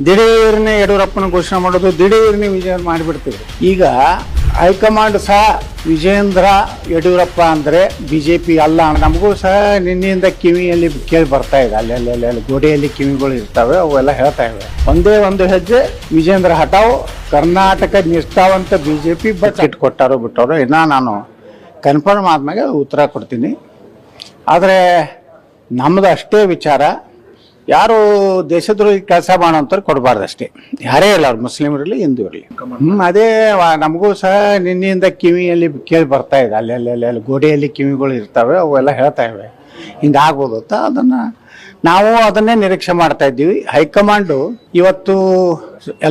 ದಿಢೀರ್ನೆ ಯಡಿಯೂರಪ್ಪನ ಘೋಷಣೆ ಮಾಡೋದು, ದಿಢೀರ್ನೆ ವಿಜಯ ಮಾಡಿಬಿಡ್ತಿದ್ರು. ಈಗ ಹೈಕಮಾಂಡ್ ಸಹ ವಿಜೇಂದ್ರ ಯಡಿಯೂರಪ್ಪ ಅಂದರೆ ಬಿಜೆಪಿ ಅಲ್ಲ. ನಮಗೂ ಸಹ ನಿನ್ನೆಯಿಂದ ಕಿವಿಯಲ್ಲಿ ಕೇಳಿ ಬರ್ತಾ ಇದೆ, ಅಲ್ಲಿ ಗೋಡೆಯಲ್ಲಿ ಕಿವಿಗಳು ಇರ್ತವೆ, ಅವೆಲ್ಲ ಹೇಳ್ತಾ ಇವೆ. ಒಂದೇ ಒಂದು ಹೆಜ್ಜೆ ವಿಜೇಂದ್ರ ಹಟಾವ್, ಕರ್ನಾಟಕ ನಿಷ್ಠಾವಂತ ಬಿಜೆಪಿ ಬಜೆಟ್ ಕೊಟ್ಟಾರೋ ಬಿಟ್ಟವರು ಇನ್ನ ನಾನು ಕನ್ಫರ್ಮ್ ಆದ್ಮೇಲೆ ಉತ್ತರ ಕೊಡ್ತೀನಿ. ಆದರೆ ನಮ್ಮದು ಅಷ್ಟೇ ವಿಚಾರ, ಯಾರು ದೇಶದ್ರೋಹಿ ಕೆಲಸ ಮಾಡೋಂಥವ್ರು ಕೊಡಬಾರ್ದು ಅಷ್ಟೇ. ಯಾರೇ ಇಲ್ಲ, ಅವ್ರು ಮುಸ್ಲಿಮರು ಇರಲಿ ಹಿಂದೂ ಇರಲಿ. ಅದೇ ನಮಗೂ ಸಹ ನಿನ್ನೆಯಿಂದ ಕಿವಿಯಲ್ಲಿ ಕೇಳಿ ಬರ್ತಾ ಇದೆ, ಅಲ್ಲಿ ಗೋಡೆಯಲ್ಲಿ ಕಿವಿಗಳು ಇರ್ತವೆ, ಅವೆಲ್ಲ ಹೇಳ್ತಾ ಇವೆ. ಹಿಂಗಾಗ್ಬೋದು ಅಂತ ನಾವು ಅದನ್ನೇ ನಿರೀಕ್ಷೆ ಮಾಡ್ತಾ ಇದ್ದೀವಿ. ಹೈಕಮಾಂಡು ಇವತ್ತು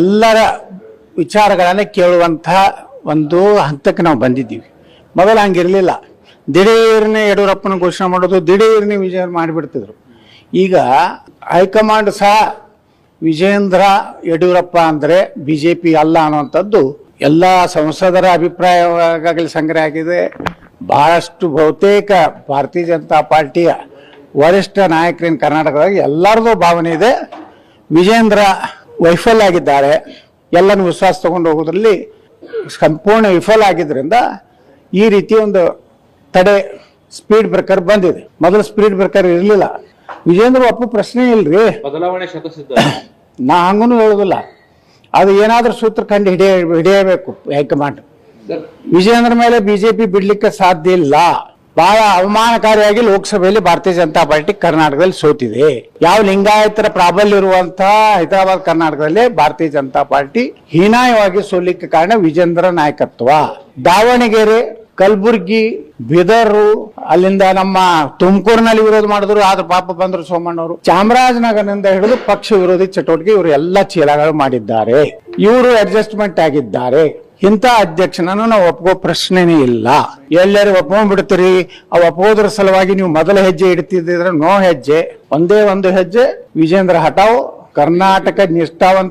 ಎಲ್ಲರ ವಿಚಾರಗಳನ್ನೇ ಕೇಳುವಂಥ ಒಂದು ಹಂತಕ್ಕೆ ನಾವು ಬಂದಿದ್ದೀವಿ. ಮೊದಲು ಹಂಗಿರಲಿಲ್ಲ. ದಿಢೀರ್ನೆ ಯಡಿಯೂರಪ್ಪನ ಘೋಷಣೆ ಮಾಡೋದು, ದಿಢೀರ್ನೆ ವಿಜಯ ಮಾಡಿಬಿಡ್ತಿದ್ರು. ಈಗ ಹೈಕಮಾಂಡ್ ಸಹ ವಿಜೇಂದ್ರ ಯಡಿಯೂರಪ್ಪ ಅಂದರೆ ಬಿಜೆಪಿ ಅಲ್ಲ ಅನ್ನುವಂಥದ್ದು ಎಲ್ಲ ಸಂಸದರ ಅಭಿಪ್ರಾಯವಾಗಲಿ ಸಂಗ್ರಹ ಆಗಿದೆ. ಬಹಳಷ್ಟು ಬಹುತೇಕ ಭಾರತೀಯ ಜನತಾ ಪಾರ್ಟಿಯ ವರಿಷ್ಠ ನಾಯಕರಿನ ಕರ್ನಾಟಕದಾಗ ಎಲ್ಲರದು ಭಾವನೆ ಇದೆ. ವಿಜೇಂದ್ರ ವೈಫಲ್ಯ ಆಗಿದ್ದಾರೆ, ಎಲ್ಲನೂ ವಿಶ್ವಾಸ ತಗೊಂಡು ಹೋಗೋದ್ರಲ್ಲಿ ಸಂಪೂರ್ಣ ವಿಫಲ ಆಗಿದ್ದರಿಂದ ಈ ರೀತಿ ಒಂದು ತಡೆ ಸ್ಪೀಡ್ ಬ್ರೇಕರ್ ಬಂದಿದೆ. ಮೊದಲು ಸ್ಪೀಡ್ ಬ್ರೇಕರ್ ಇರಲಿಲ್ಲ. ವಿಜೇಂದ್ರ ಒಪ್ಪು ಪ್ರಶ್ನೆ ಇಲ್ರಿ, ಬದಲಾವಣೆ ಶತಸಿದ್ಧ. ನಾ ಹಂಗೂ ಹೇಳುದಿಲ್ಲ. ಅದು ಏನಾದ್ರೂ ಸೂತ್ರ ಕಂಡು ಹಿಡಿಯಬೇಕು ಹೈಕಮಾಂಡ್. ವಿಜೇಂದ್ರ ಮೇಲೆ ಬಿಜೆಪಿ ಬಿಡ್ಲಿಕ್ಕೆ ಸಾಧ್ಯ ಇಲ್ಲ. ಬಹಳ ಅವಮಾನಕಾರಿಯಾಗಿ ಲೋಕಸಭೆಯಲ್ಲಿ ಭಾರತೀಯ ಜನತಾ ಪಾರ್ಟಿ ಕರ್ನಾಟಕದಲ್ಲಿ ಸೋತಿದೆ. ಯಾವ ಲಿಂಗಾಯತರ ಪ್ರಾಬಲ್ಯ ಇರುವಂತಹ ಹೈದರಾಬಾದ್ ಕರ್ನಾಟಕದಲ್ಲಿ ಭಾರತೀಯ ಜನತಾ ಪಾರ್ಟಿ ಹೀನಾಯವಾಗಿ ಸೋಲಿಕ್ಕೆ ಕಾರಣ ವಿಜೇಂದ್ರ ನಾಯಕತ್ವ. ದಾವಣಗೆರೆ, ಕಲಬುರ್ಗಿ, ಬೀದರು, ಅಲ್ಲಿಂದ ನಮ್ಮ ತುಮಕೂರಿನಲ್ಲಿ ವಿರೋಧ ಮಾಡಿದ್ರು, ಆದ್ರೆ ಪಾಪ ಬಂದ್ರು ಸೋಮಣ್ಣವರು. ಚಾಮರಾಜನಗರದಿಂದ ಹಿಡಿದು ಪಕ್ಷ ವಿರೋಧಿ ಚಟುವಟಿಕೆ ಇವರು ಎಲ್ಲ ಚೀಲಗಳು ಮಾಡಿದ್ದಾರೆ. ಇವರು ಅಡ್ಜಸ್ಟ್ಮೆಂಟ್ ಆಗಿದ್ದಾರೆ. ಇಂಥ ಅಧ್ಯಕ್ಷನನ್ನು ನಾವು ಒಪ್ಕೋ ಪ್ರಶ್ನೆನೇ ಇಲ್ಲ. ಎಲ್ಲರೂ ಒಪ್ಕೊಂಡ್ಬಿಡ್ತೀರಿ. ಆ ಒಪ್ಪೋದ್ರ ಸಲುವಾಗಿ ನೀವು ಮೊದಲ ಹೆಜ್ಜೆ ಇಡ್ತಿದ್ರೆ ನೋ ಹೆಜ್ಜೆ, ಒಂದೇ ಒಂದು ಹೆಜ್ಜೆ ವಿಜೇಂದ್ರ ಹಟಾವ್, ಕರ್ನಾಟಕ ನಿಷ್ಠಾವಂತ